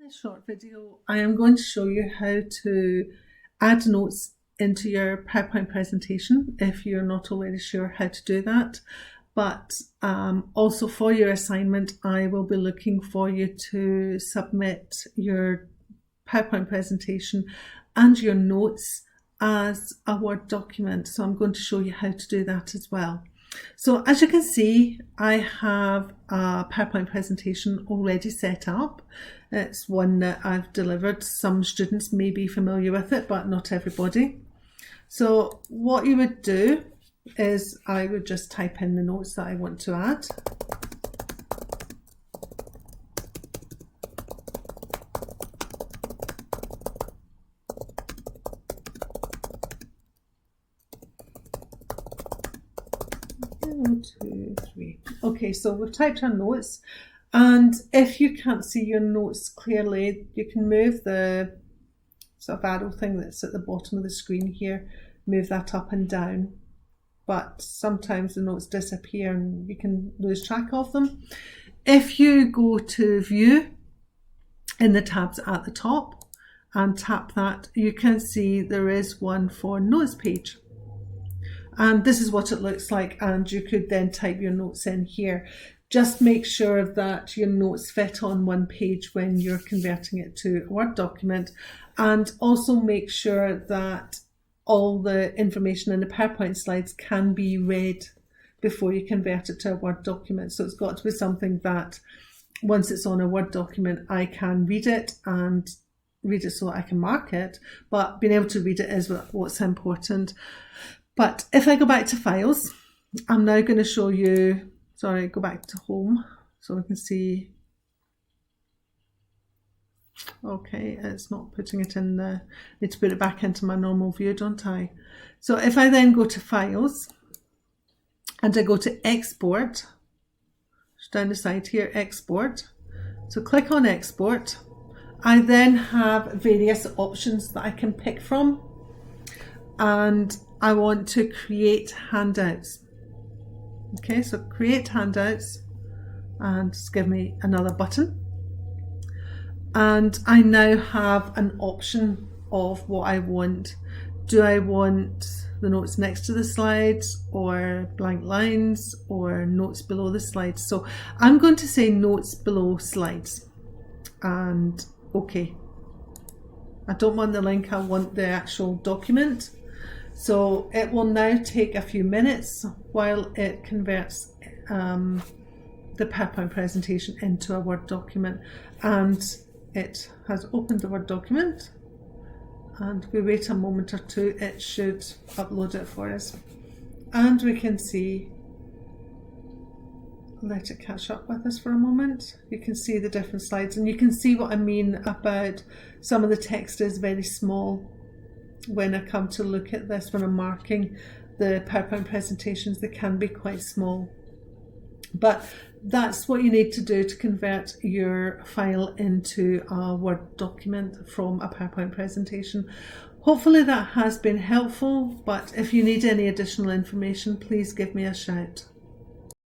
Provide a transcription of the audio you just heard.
In this short video, I am going to show you how to add notes into your PowerPoint presentation if you're not already sure how to do that. But also for your assignment, I will be looking for you to submit your PowerPoint presentation and your notes as a Word document. So I'm going to show you how to do that as well. So as you can see, I have a PowerPoint presentation already set up. It's one that I've delivered. Some students may be familiar with it, but not everybody. So what you would do is I would just type in the notes that I want to add. One, two, three. Okay, so we've typed our notes, and if you can't see your notes clearly, you can move the sort of arrow thing that's at the bottom of the screen here, move that up and down. But sometimes the notes disappear and you can lose track of them. If you go to View in the tabs at the top and tap that, you can see there is one for Notes page. And this is what it looks like, and you could then type your notes in here. Just make sure that your notes fit on one page when you're converting it to a Word document, and also make sure that all the information in the PowerPoint slides can be read before you convert it to a Word document. So it's got to be something that once it's on a Word document, I can read it and read it so I can mark it, but being able to read it is what's important. But if I go back to Files, I'm now going to show you, sorry, go back to Home so we can see. Okay, it's not putting it in the, need to put it back into my normal view, don't I? So if I then go to Files and I go to Export, down the side here, Export. So click on Export. I then have various options that I can pick from, and I want to create handouts. Okay, so create handouts, and just give me another button. And I now have an option of what I want. Do I want the notes next to the slides, or blank lines, or notes below the slides? So I'm going to say notes below slides, and okay. I don't want the link, I want the actual document. So it will now take a few minutes while it converts the PowerPoint presentation into a Word document, and it has opened the Word document, and we wait a moment or two, it should upload it for us, and we can see, let it catch up with us for a moment. You can see the different slides, and you can see what I mean about some of the text is very small. When I come to look at this, when I'm marking the PowerPoint presentations, they can be quite small. But that's what you need to do to convert your file into a Word document from a PowerPoint presentation. Hopefully that has been helpful, but if you need any additional information, please give me a shout.